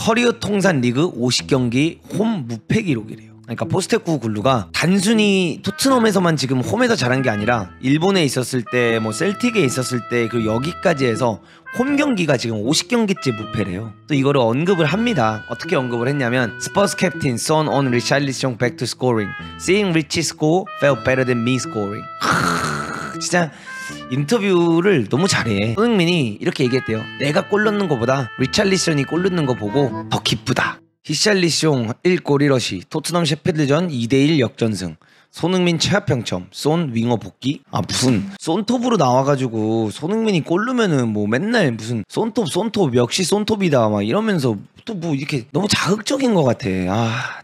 커리어 통산 리그 50경기 홈 무패 기록이래요. 그러니까 포스테코글루가 단순히 토트넘에서만 지금 홈에서 잘한 게 아니라 일본에 있었을 때 뭐 셀틱에 있었을 때 그 여기까지 해서 홈 경기가 지금 50경기째 무패래요. 또 이거를 언급을 합니다. 어떻게 언급을 했냐면 스퍼스 캡틴 son on Richarlison back to scoring. Seeing Richie score felt better than me scoring. 진짜 인터뷰를 너무 잘해. 손흥민이 이렇게 얘기했대요. 내가 골 넣는 거보다 리찰리슨이 골 넣는 거 보고 더 기쁘다. 히샬리숑 1골 1어시 토트넘 셰필드전 2대1 역전승. 손흥민 최하 평점 쏜 윙어 복귀. 무슨 쏜톱으로 나와가지고 손흥민이 골 넣으면은 뭐 맨날 무슨 쏜톱 역시 쏜톱이다 막 이러면서 또 뭐 이렇게 너무 자극적인 것 같아.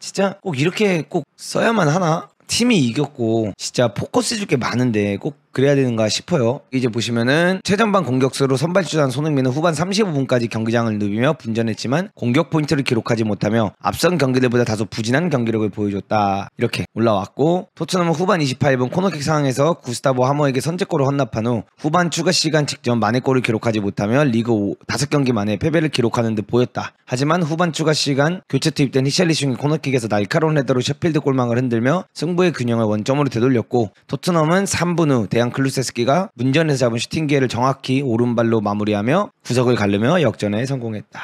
진짜 꼭 이렇게 꼭 써야만 하나? 팀이 이겼고 진짜 포커스 줄 게 많은데 꼭 그래야 되는가 싶어요. 이제 보시면은 최전방 공격수로 선발주자한 손흥민은 후반 35분까지 경기장을 누비며 분전했지만 공격 포인트를 기록하지 못하며 앞선 경기들보다 다소 부진한 경기력을 보여줬다. 이렇게 올라왔고 토트넘은 후반 28분 코너킥 상황에서 구스타보 하모에게 선제골을 헌납한 후 후반 추가 시간 직전 만회골을 기록하지 못하며 리그 5경기 만에 패배를 기록하는 듯 보였다. 하지만 후반 추가 시간 교체 투입된 히샬리숑이 코너킥에서 날카로운 헤더로 셰필드 골망을 흔들며 승부의 균형을 원점으로 되돌렸고 토트넘은 3분 후 대한 클루세스키가 문전에서 잡은 슈팅 기회를 정확히 오른발로 마무리하며 구석을 가르며 역전에 성공했다.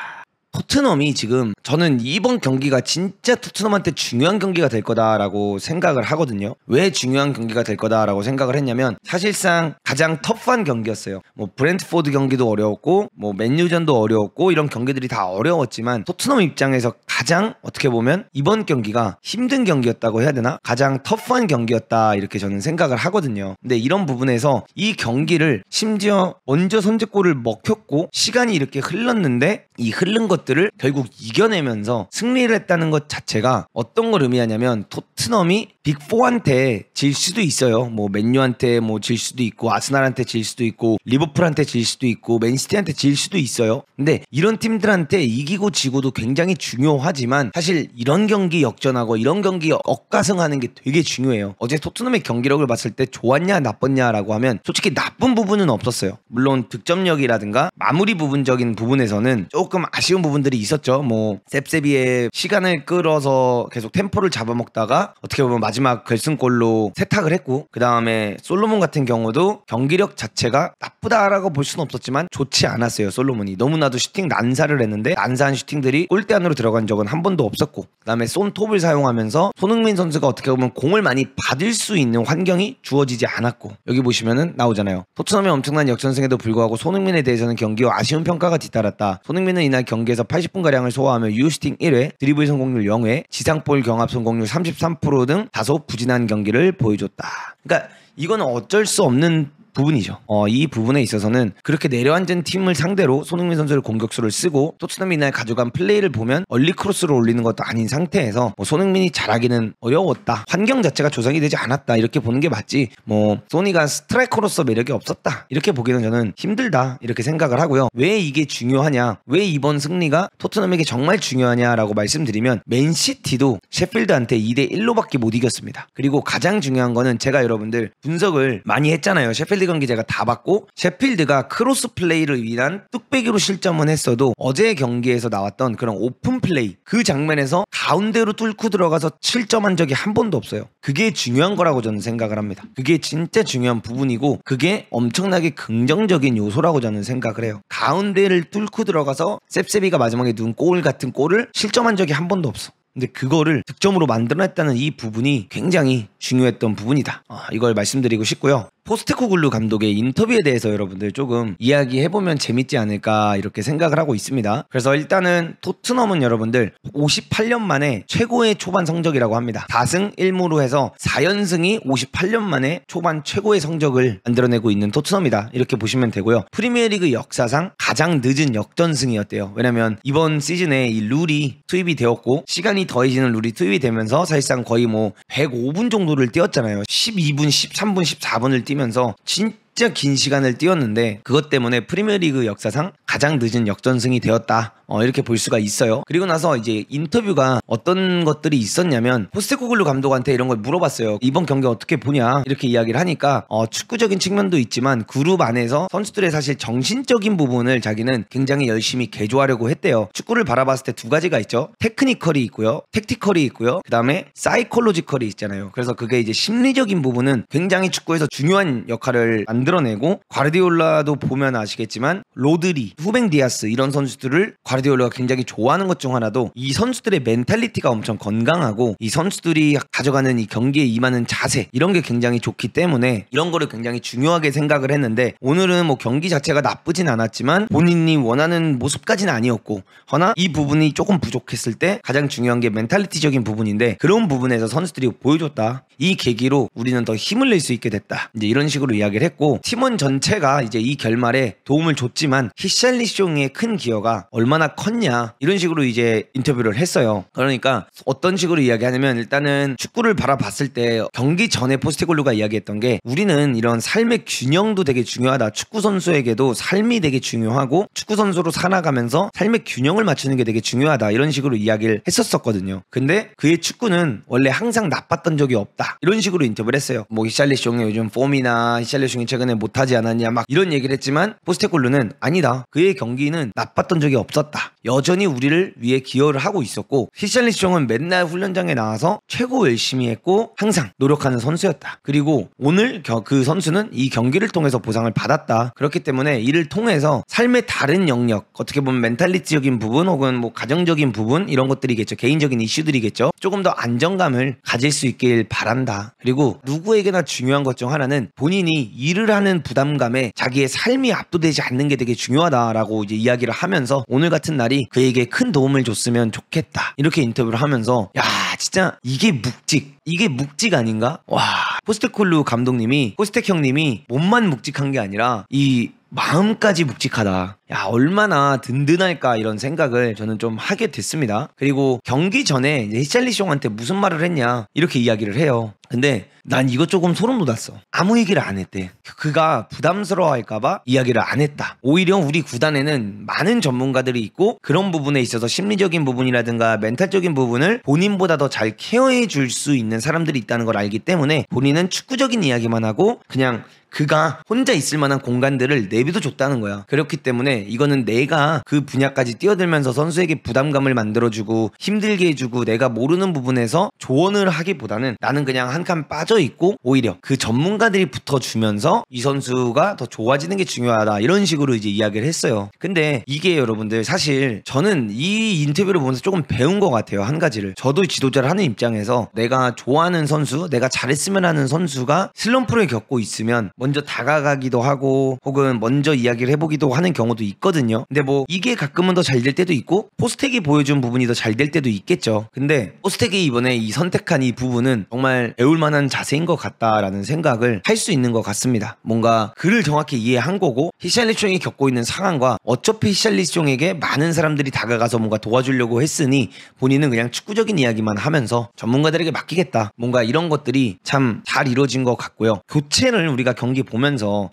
토트넘이 지금 저는 이번 경기가 진짜 토트넘한테 중요한 경기가 될 거다라고 생각을 하거든요. 왜 중요한 경기가 될 거다라고 생각을 했냐면 사실상 가장 터프한 경기였어요. 뭐 브랜트포드 경기도 어려웠고 뭐 맨유전도 어려웠고 이런 경기들이 다 어려웠지만 토트넘 입장에서 가장 어떻게 보면 이번 경기가 힘든 경기였다고 해야 되나? 가장 터프한 경기였다 이렇게 저는 생각을 하거든요. 근데 이런 부분에서 이 경기를 심지어 먼저 선제골을 먹혔고 시간이 이렇게 흘렀는데 이 흐른 것들을 결국 이겨내면서 승리를 했다는 것 자체가 어떤 걸 의미하냐면 토트넘이 빅4한테 질 수도 있어요. 뭐 맨유한테 뭐 질 수도 있고 아스날한테 질 수도 있고 리버풀한테 질 수도 있고 맨시티한테 질 수도 있어요. 근데 이런 팀들한테 이기고 지고도 굉장히 중요하지만 사실 이런 경기 역전하고 이런 경기 억가승하는 게 되게 중요해요. 어제 토트넘의 경기력을 봤을 때 좋았냐 나빴냐라고 하면 솔직히 나쁜 부분은 없었어요. 물론 득점력이라든가 마무리 부분적인 부분에서는 조금 아쉬운 부분들이 있었죠. 뭐 셉세비의 시간을 끌어서 계속 템포를 잡아먹다가 어떻게 보면 마지막 결승골로 세탁을 했고 그 다음에 솔로몬 같은 경우도 경기력 자체가 나쁘다라고 볼 수는 없었지만 좋지 않았어요. 솔로몬이 너무나도 슈팅 난사를 했는데 난사한 슈팅들이 골대 안으로 들어간 적은 한 번도 없었고 그 다음에 쏜톱을 사용하면서 손흥민 선수가 어떻게 보면 공을 많이 받을 수 있는 환경이 주어지지 않았고 여기 보시면은 나오잖아요. 토트넘의 엄청난 역전승에도 불구하고 손흥민에 대해서는 경기와 아쉬운 평가가 뒤따랐다. 손흥민은 이날 경기에서 80분가량을 소화하며 유효슈팅 1회, 드리블 성공률 0회, 지상볼 경합 성공률 33% 등 다소 부진한 경기를 보여줬다. 그러니까 이건 어쩔 수 없는 부분이죠. 이 부분에 있어서는 그렇게 내려앉은 팀을 상대로 손흥민 선수를 공격수를 쓰고 토트넘이 이날 가져간 플레이를 보면 얼리 크로스를 올리는 것도 아닌 상태에서 뭐 손흥민이 잘하기는 어려웠다. 환경 자체가 조성이 되지 않았다. 이렇게 보는 게 맞지. 뭐 소니가 스트라이커로서 매력이 없었다. 이렇게 보기는 저는 힘들다. 이렇게 생각을 하고요. 왜 이게 중요하냐? 왜 이번 승리가 토트넘에게 정말 중요하냐라고 말씀드리면 맨시티도 셰필드한테 2대1로밖에 못 이겼습니다. 그리고 가장 중요한 거는 제가 여러분들 분석을 많이 했잖아요. 셰필드 경기 제가 다 봤고 셰필드가 크로스 플레이를 위한 뚝배기로 실점은 했어도 어제 경기에서 나왔던 그런 오픈 플레이 그 장면에서 가운데로 뚫고 들어가서 실점한 적이 한 번도 없어요. 그게 중요한 거라고 저는 생각을 합니다. 그게 진짜 중요한 부분이고 그게 엄청나게 긍정적인 요소라고 저는 생각을 해요. 가운데를 뚫고 들어가서 셉세비가 마지막에 넣은 골 같은 골을 실점한 적이 한 번도 없어. 근데 그거를 득점으로 만들어냈다는 이 부분이 굉장히 중요했던 부분이다. 이걸 말씀드리고 싶고요. 포스테코글루 감독의 인터뷰에 대해서 여러분들 조금 이야기해보면 재밌지 않을까 이렇게 생각을 하고 있습니다. 그래서 일단은 토트넘은 여러분들 58년 만에 최고의 초반 성적이라고 합니다. 4승 1무로 해서 4연승이 58년 만에 초반 최고의 성적을 만들어내고 있는 토트넘이다. 이렇게 보시면 되고요. 프리미어리그 역사상 가장 늦은 역전승이었대요. 왜냐면 이번 시즌에 이 룰이 투입이 되었고 시간이 더해지는 룰이 투입이 되면서 사실상 거의 뭐 105분 정도를 뛰었잖아요. 12분, 13분, 14분을 뛰면서 진짜 긴 시간을 뛰었는데 그것 때문에 프리미어리그 역사상 가장 늦은 역전승이 되었다. 이렇게 볼 수가 있어요. 그리고 나서 이제 인터뷰가 어떤 것들이 있었냐면 포스테코글루 감독한테 이런 걸 물어봤어요. 이번 경기 어떻게 보냐 이렇게 이야기를 하니까 축구적인 측면도 있지만 그룹 안에서 선수들의 사실 정신적인 부분을 자기는 굉장히 열심히 개조하려고 했대요. 축구를 바라봤을 때 두 가지가 있죠. 테크니컬이 있고요, 택티컬이 있고요, 그 다음에 사이콜로지컬이 있잖아요. 그래서 그게 이제 심리적인 부분은 굉장히 축구에서 중요한 역할을 만들어내고, 과르디올라도 보면 아시겠지만 로드리, 후뱅 디아스 이런 선수들을 과르디올라가 굉장히 좋아하는 것 중 하나도 이 선수들의 멘탈리티가 엄청 건강하고 이 선수들이 가져가는 이 경기에 임하는 자세 이런 게 굉장히 좋기 때문에 이런 거를 굉장히 중요하게 생각을 했는데, 오늘은 뭐 경기 자체가 나쁘진 않았지만 본인이 원하는 모습까지는 아니었고, 허나 이 부분이 조금 부족했을 때 가장 중요한 게 멘탈리티적인 부분인데, 그런 부분에서 선수들이 보여줬다. 이 계기로 우리는 더 힘을 낼 수 있게 됐다. 이제 이런 식으로 이야기를 했고, 팀원 전체가 이제 이 결말에 도움을 줬지만 히샬리숑의 큰 기여가 얼마나 컸냐 이런 식으로 이제 인터뷰를 했어요. 그러니까 어떤 식으로 이야기하냐면, 일단은 축구를 바라봤을 때 경기 전에 포스테코글루가 이야기했던 게, 우리는 이런 삶의 균형도 되게 중요하다. 축구 선수에게도 삶이 되게 중요하고 축구 선수로 살아가면서 삶의 균형을 맞추는 게 되게 중요하다. 이런 식으로 이야기를 했었거든요. 근데 그의 축구는 원래 항상 나빴던 적이 없다. 이런 식으로 인터뷰를 했어요. 뭐 히샬리숑이 요즘 폼이나 히샬리숑이 최근에 못하지 않았냐 막 이런 얘기를 했지만, 포스테코글루는 아니다. 그의 경기는 나빴던 적이 없었다. 여전히 우리를 위해 기여를 하고 있었고, 히샬리숑은 맨날 훈련장에 나와서 최고 열심히 했고 항상 노력하는 선수였다. 그리고 오늘 그 선수는 이 경기를 통해서 보상을 받았다. 그렇기 때문에 이를 통해서 삶의 다른 영역, 어떻게 보면 멘탈리티적인 부분 혹은 뭐 가정적인 부분 이런 것들이겠죠. 개인적인 이슈들이겠죠. 조금 더 안정감을 가질 수 있길 바란다. 그리고 누구에게나 중요한 것 중 하나는 본인이 일을 하는 부담감에 자기의 삶이 압도되지 않는 게 되게 중요하다라고 이제 이야기를 하면서, 오늘 같은 날이 그에게 큰 도움을 줬으면 좋겠다. 이렇게 인터뷰를 하면서, 야 진짜 이게 묵직 아닌가? 와, 포스테코글루 감독님이, 포스텍 형님이 몸만 묵직한 게 아니라 이 마음까지 묵직하다. 야, 얼마나 든든할까 이런 생각을 저는 좀 하게 됐습니다. 그리고 경기 전에 히샬리숑한테 무슨 말을 했냐 이렇게 이야기를 해요. 근데 난 이거 조금 소름 돋았어. 아무 얘기를 안 했대. 그가 부담스러워할까봐 이야기를 안 했다. 오히려 우리 구단에는 많은 전문가들이 있고 그런 부분에 있어서 심리적인 부분이라든가 멘탈적인 부분을 본인보다 더 잘 케어해 줄 수 있는 사람들이 있다는 걸 알기 때문에 본인은 축구적인 이야기만 하고 그냥 그가 혼자 있을 만한 공간들을 내비둬 줬다는 거야. 그렇기 때문에 이거는 내가 그 분야까지 뛰어들면서 선수에게 부담감을 만들어주고 힘들게 해주고 내가 모르는 부분에서 조언을 하기보다는 나는 그냥 한 칸 빠져있고 오히려 그 전문가들이 붙어주면서 이 선수가 더 좋아지는 게 중요하다. 이런 식으로 이제 이야기를 했어요. 근데 이게 여러분들 사실 저는 이 인터뷰를 보면서 조금 배운 것 같아요. 한 가지를. 저도 지도자를 하는 입장에서 내가 좋아하는 선수, 내가 잘했으면 하는 선수가 슬럼프를 겪고 있으면 먼저 다가가기도 하고 혹은 먼저 이야기를 해보기도 하는 경우도 있거든요. 근데 뭐 이게 가끔은 더 잘 될 때도 있고 포스텍이 보여준 부분이 더 잘 될 때도 있겠죠. 근데 포스텍이 이번에 이 선택한 이 부분은 정말 배울 만한 자세인 것 같다라는 생각을 할 수 있는 것 같습니다. 뭔가 그를 정확히 이해한 거고, 히샬리숑이 겪고 있는 상황과 어차피 히샬리숑에게 많은 사람들이 다가가서 뭔가 도와주려고 했으니 본인은 그냥 축구적인 이야기만 하면서 전문가들에게 맡기겠다. 뭔가 이런 것들이 참 잘 이루어진 것 같고요. 교체를 우리가 경기 보면서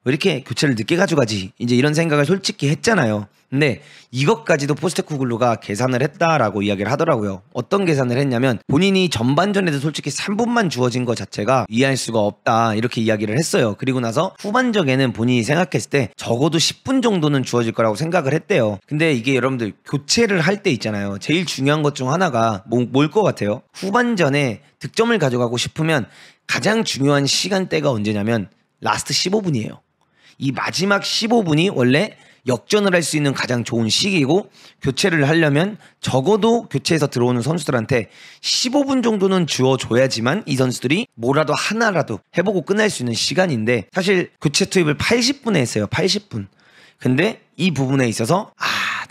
왜 이렇게 교체를 늦게 가져가지? 이제 이런 생각을 솔직히 했잖아요. 근데 이것까지도 포스테코글루가 계산을 했다라고 이야기를 하더라고요. 어떤 계산을 했냐면, 본인이 전반전에도 솔직히 3분만 주어진 것 자체가 이해할 수가 없다 이렇게 이야기를 했어요. 그리고 나서 후반적에는 본인이 생각했을 때 적어도 10분 정도는 주어질 거라고 생각을 했대요. 근데 이게 여러분들 교체를 할 때 있잖아요. 제일 중요한 것 중 하나가 뭘 것 같아요? 후반전에 득점을 가져가고 싶으면 가장 중요한 시간대가 언제냐면 라스트 15분이에요. 이 마지막 15분이 원래 역전을 할 수 있는 가장 좋은 시기고, 교체를 하려면 적어도 교체해서 들어오는 선수들한테 15분 정도는 주어줘야지만 이 선수들이 뭐라도 하나라도 해보고 끝날 수 있는 시간인데, 사실 교체 투입을 80분에 했어요. 80분. 근데 이 부분에 있어서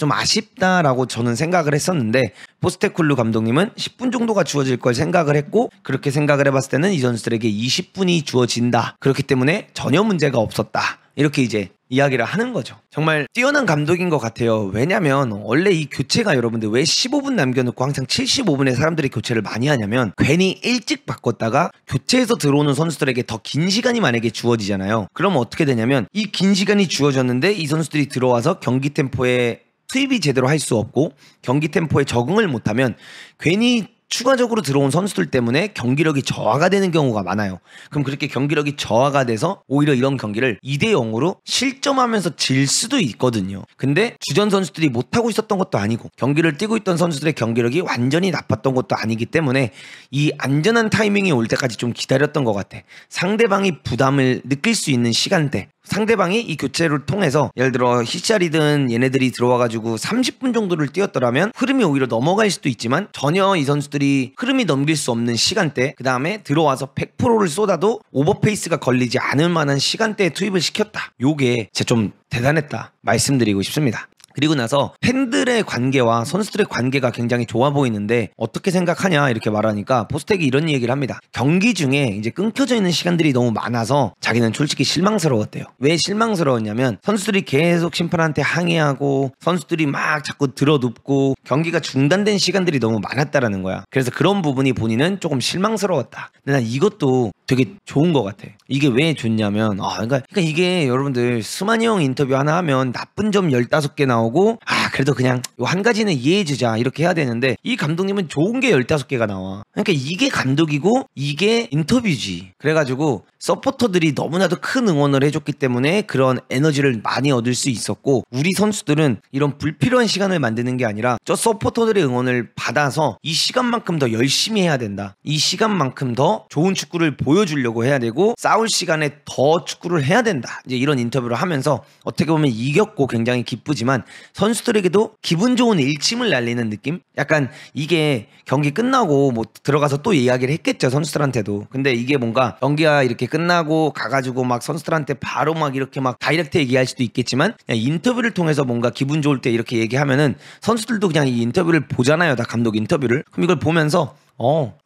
좀 아쉽다라고 저는 생각을 했었는데 포스테쿨루 감독님은 10분 정도가 주어질 걸 생각을 했고 그렇게 생각을 해봤을 때는 이 선수들에게 20분이 주어진다. 그렇기 때문에 전혀 문제가 없었다. 이렇게 이제 이야기를 하는 거죠. 정말 뛰어난 감독인 것 같아요. 왜냐면 원래 이 교체가 여러분들 왜 15분 남겨놓고 항상 75분에 사람들이 교체를 많이 하냐면 괜히 일찍 바꿨다가 교체해서 들어오는 선수들에게 더 긴 시간이 만약에 주어지잖아요. 그럼 어떻게 되냐면 이 긴 시간이 주어졌는데 이 선수들이 들어와서 경기 템포에 투입이 제대로 할 수 없고 경기 템포에 적응을 못하면 괜히 추가적으로 들어온 선수들 때문에 경기력이 저하가 되는 경우가 많아요. 그럼 그렇게 경기력이 저하가 돼서 오히려 이런 경기를 2대0으로 실점하면서 질 수도 있거든요. 근데 주전 선수들이 못하고 있었던 것도 아니고 경기를 뛰고 있던 선수들의 경기력이 완전히 나빴던 것도 아니기 때문에 이 안전한 타이밍이 올 때까지 좀 기다렸던 것 같아. 상대방이 부담을 느낄 수 있는 시간대, 상대방이 이 교체를 통해서 예를 들어 히샬이든 얘네들이 들어와가지고 30분 정도를 뛰었더라면 흐름이 오히려 넘어갈 수도 있지만 전혀 이 선수들이 흐름이 넘길 수 없는 시간대, 그 다음에 들어와서 100%를 쏟아도 오버페이스가 걸리지 않을 만한 시간대에 투입을 시켰다. 요게 진짜 좀 대단했다 말씀드리고 싶습니다. 그리고 나서 팬들의 관계와 선수들의 관계가 굉장히 좋아 보이는데 어떻게 생각하냐 이렇게 말하니까 포스텍이 이런 얘기를 합니다. 경기 중에 이제 끊겨져 있는 시간들이 너무 많아서 자기는 솔직히 실망스러웠대요. 왜 실망스러웠냐면 선수들이 계속 심판한테 항의하고 선수들이 막 자꾸 들어눕고 경기가 중단된 시간들이 너무 많았다라는 거야. 그래서 그런 부분이 본인은 조금 실망스러웠다. 근데 난 이것도 되게 좋은 것 같아. 이게 왜 좋냐면 그러니까 이게 여러분들 스마니 형 인터뷰 하나 하면 나쁜 점 15개 나오고 그래도 그냥 한 가지는 이해해주자 이렇게 해야 되는데 이 감독님은 좋은 게 15개가 나와. 그러니까 이게 감독이고 이게 인터뷰지. 그래가지고 서포터들이 너무나도 큰 응원을 해줬기 때문에 그런 에너지를 많이 얻을 수 있었고 우리 선수들은 이런 불필요한 시간을 만드는 게 아니라 저 서포터들의 응원을 받아서 이 시간만큼 더 열심히 해야 된다. 이 시간만큼 더 좋은 축구를 보여주려고 해야 되고 싸울 시간에 더 축구를 해야 된다. 이제 이런 인터뷰를 하면서 어떻게 보면 이겼고 굉장히 기쁘지만 선수들에게도 기분 좋은 일침을 날리는 느낌? 약간 이게 경기 끝나고 뭐 들어가서 또 이야기를 했겠죠 선수들한테도. 근데 이게 뭔가 경기가 이렇게 끝나고 가가지고 막 선수들한테 바로 막 이렇게 막 다이렉트 얘기할 수도 있겠지만 그냥 인터뷰를 통해서 뭔가 기분 좋을 때 이렇게 얘기하면은 선수들도 그냥 이 인터뷰를 보잖아요. 다 감독 인터뷰를. 그럼 이걸 보면서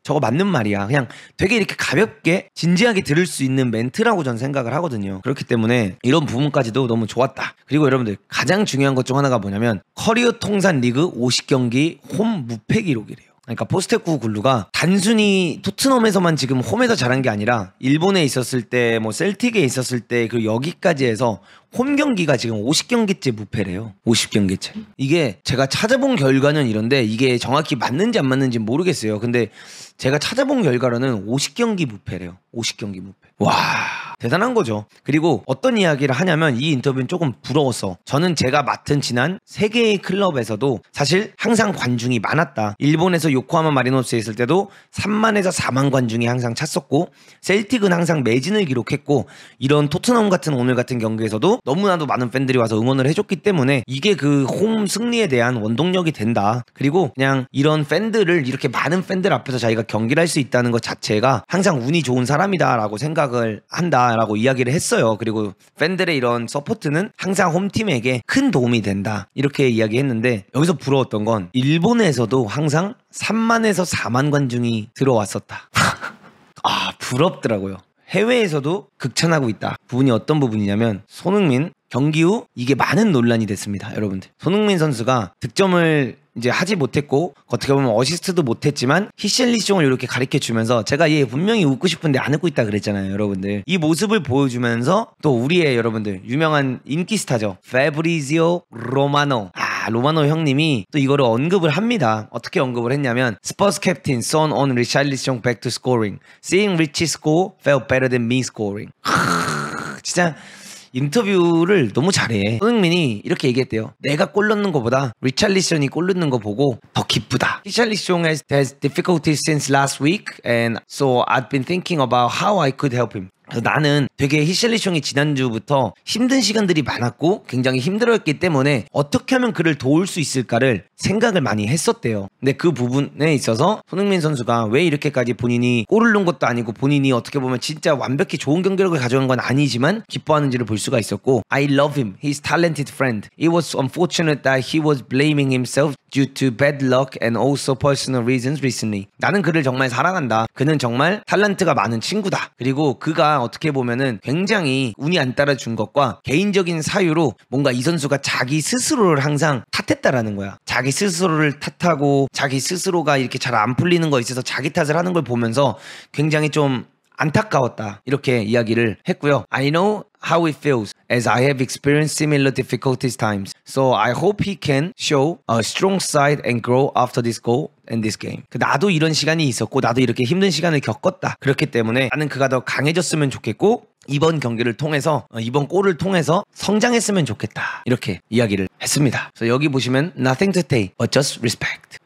저거 맞는 말이야. 그냥 되게 이렇게 가볍게 진지하게 들을 수 있는 멘트라고 저는 생각을 하거든요. 그렇기 때문에 이런 부분까지도 너무 좋았다. 그리고 여러분들 가장 중요한 것 중 하나가 뭐냐면 커리어 통산 리그 50경기 홈 무패 기록이래요. 그러니까 포스테쿠글루가 단순히 토트넘에서만 지금 홈에서 잘한 게 아니라 일본에 있었을 때 뭐 셀틱에 있었을 때 그리고 여기까지 해서 홈 경기가 지금 50경기째 무패래요. 50경기째. 이게 제가 찾아본 결과는 이런데 이게 정확히 맞는지 안 맞는지 모르겠어요. 근데 제가 찾아본 결과로는 50경기 무패래요. 50경기 무패. 와, 대단한 거죠. 그리고 어떤 이야기를 하냐면 이 인터뷰는 조금 부러웠어. 저는 제가 맡은 지난 3개의 클럽에서도 사실 항상 관중이 많았다. 일본에서 요코하마 마리노스에 있을 때도 3만에서 4만 관중이 항상 찼었고 셀틱은 항상 매진을 기록했고 이런 토트넘 같은 오늘 같은 경기에서도 너무나도 많은 팬들이 와서 응원을 해줬기 때문에 이게 그 홈 승리에 대한 원동력이 된다. 그리고 그냥 이런 팬들을 이렇게 많은 팬들 앞에서 자기가 경기를 할 수 있다는 것 자체가 항상 운이 좋은 사람이다라고 생각을 한다라고 이야기를 했어요. 그리고 팬들의 이런 서포트는 항상 홈팀에게 큰 도움이 된다. 이렇게 이야기했는데 여기서 부러웠던 건 일본에서도 항상 3만에서 4만 관중이 들어왔었다. 부럽더라고요. 해외에서도 극찬하고 있다. 부분이 어떤 부분이냐면 손흥민 경기 후 이게 많은 논란이 됐습니다. 여러분들 손흥민 선수가 득점을 이제 하지 못했고 어떻게 보면 어시스트도 못했지만 히샬리숑을 이렇게 가리켜주면서 제가 얘 분명히 웃고 싶은데 안 웃고 있다 그랬잖아요. 여러분들 이 모습을 보여주면서 또 우리의 여러분들 유명한 인기 스타죠. 페브리지오 로마노 로마노 형님이 또 이거를 언급을 합니다. 어떻게 언급을 했냐면 스퍼스 캡틴 son on Richarlison back to scoring. Seeing Richie score felt better than me scoring. 진짜 인터뷰를 너무 잘해. 손흥민이 이렇게 얘기했대요. 내가 골 넣는 것보다 리찰리슨이 골 넣는 거 보고 더 기쁘다. 리찰리슨 has difficulties since last week and so I've been thinking about how I could help him. 그래서 나는 되게 히샬리숑이 지난주부터 힘든 시간들이 많았고 굉장히 힘들었기 때문에 어떻게 하면 그를 도울 수 있을까를 생각을 많이 했었대요. 근데 그 부분에 있어서 손흥민 선수가 왜 이렇게까지 본인이 골을 넣은 것도 아니고 본인이 어떻게 보면 진짜 완벽히 좋은 경기력을 가져간 건 아니지만 기뻐하는지를 볼 수가 있었고 I love him. He's talented friend. It was unfortunate that he was blaming himself due to bad luck and also personal reasons recently. 나는 그를 정말 사랑한다. 그는 정말 탤런트가 많은 친구다. 그리고 그가 어떻게 보면은 굉장히 운이 안 따라준 것과 개인적인 사유로 뭔가 이 선수가 자기 스스로를 항상 탓했다라는 거야. 자기 스스로를 탓하고 자기 스스로가 이렇게 잘 안 풀리는 거에 있어서 자기 탓을 하는 걸 보면서 굉장히 좀 안타까웠다. 이렇게 이야기를 했고요. I know how it feels as I have experienced similar difficulties times. So I hope he can show a strong side and grow after this goal and this game. 나도 이런 시간이 있었고 나도 이렇게 힘든 시간을 겪었다. 그렇기 때문에 나는 그가 더 강해졌으면 좋겠고 이번 경기를 통해서 이번 골을 통해서 성장했으면 좋겠다. 이렇게 이야기를 했습니다. 그래서 여기 보시면 nothing to say but just respect.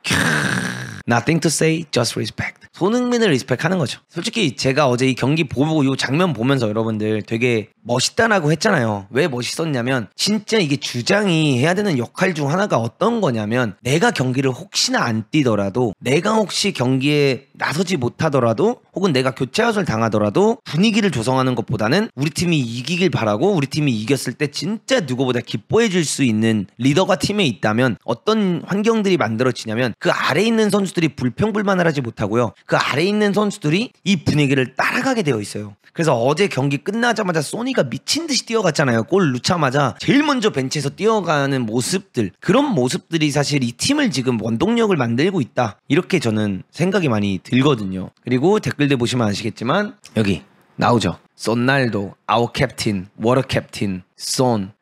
Nothing to say, just respect. 손흥민을 리스펙하는 거죠. 솔직히 제가 어제 이 경기 보고 이 장면 보면서 여러분들 되게 멋있다라고 했잖아요. 왜 멋있었냐면 진짜 이게 주장이 해야 되는 역할 중 하나가 어떤 거냐면 내가 경기를 혹시나 안 뛰더라도 내가 혹시 경기에 나서지 못하더라도 혹은 내가 교체 아웃을 당하더라도 분위기를 조성하는 것보다는 우리 팀이 이기길 바라고 우리 팀이 이겼을 때 진짜 누구보다 기뻐해 줄 수 있는 리더가 팀에 있다면 어떤 환경들이 만들어지냐면 그 아래에 있는 선수들이 불평불만을 하지 못하고요. 그 아래에 있는 선수들이 이 분위기를 따라가게 되어 있어요. 그래서 어제 경기 끝나자마자 소니가 미친 듯이 뛰어갔잖아요. 골 넣자마자 제일 먼저 벤치에서 뛰어가는 모습들, 그런 모습들이 사실 이 팀을 지금 원동력을 만들고 있다. 이렇게 저는 생각이 많이 들거든요. 그리고 댓글들 보시면 아시겠지만 여기 나오죠. 손날도, 아워 캡틴, 워터 캡틴, 손.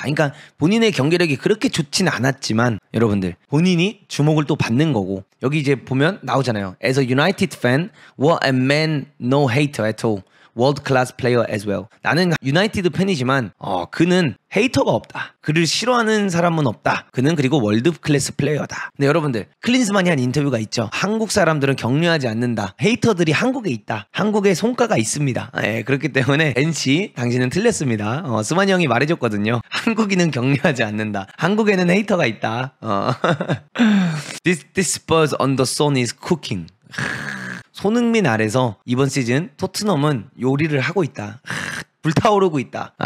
그러니까 본인의 경기력이 그렇게 좋진 않았지만 여러분들 본인이 주목을 또 받는 거고 여기 이제 보면 나오잖아요. As a United fan, what a man, no hater at all. World class player as well. 나는 유나이티드 팬이지만 그는 헤이터가 없다. 그를 싫어하는 사람은 없다. 그는 그리고 월드 클래스 플레이어다. 근데 여러분들 클린스만이 한 인터뷰가 있죠. 한국 사람들은 격려하지 않는다. 헤이터들이 한국에 있다. 한국에 손가가 있습니다. 그렇기 때문에 NC 당신은 틀렸습니다. 스만이 형이 말해줬거든요. 한국인은 격려하지 않는다. 한국에는 헤이터가 있다. This Spurs on the sun is cooking. 손흥민 아래서 이번 시즌 토트넘은 요리를 하고 있다. 불타오르고 있다.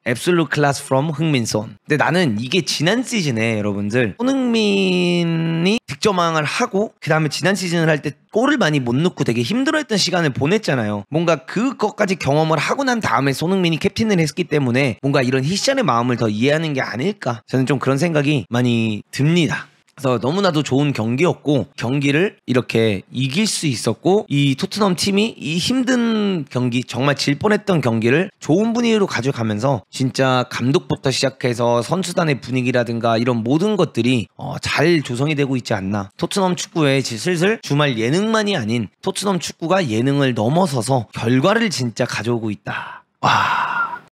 Absolute class from 흥민손. 근데 나는 이게 지난 시즌에 여러분들 손흥민이 득점왕을 하고 그 다음에 지난 시즌을 할 때 골을 많이 못 넣고 되게 힘들어했던 시간을 보냈잖아요. 뭔가 그것까지 경험을 하고 난 다음에 손흥민이 캡틴을 했기 때문에 뭔가 이런 히샬의 마음을 더 이해하는 게 아닐까. 저는 좀 그런 생각이 많이 듭니다. 그래서 너무나도 좋은 경기였고 경기를 이렇게 이길 수 있었고 이 토트넘 팀이 이 힘든 경기 정말 질 뻔했던 경기를 좋은 분위기로 가져가면서 진짜 감독부터 시작해서 선수단의 분위기라든가 이런 모든 것들이 잘 조성이 되고 있지 않나. 토트넘 축구에 슬슬 주말 예능만이 아닌 토트넘 축구가 예능을 넘어서서 결과를 진짜 가져오고 있다. 와.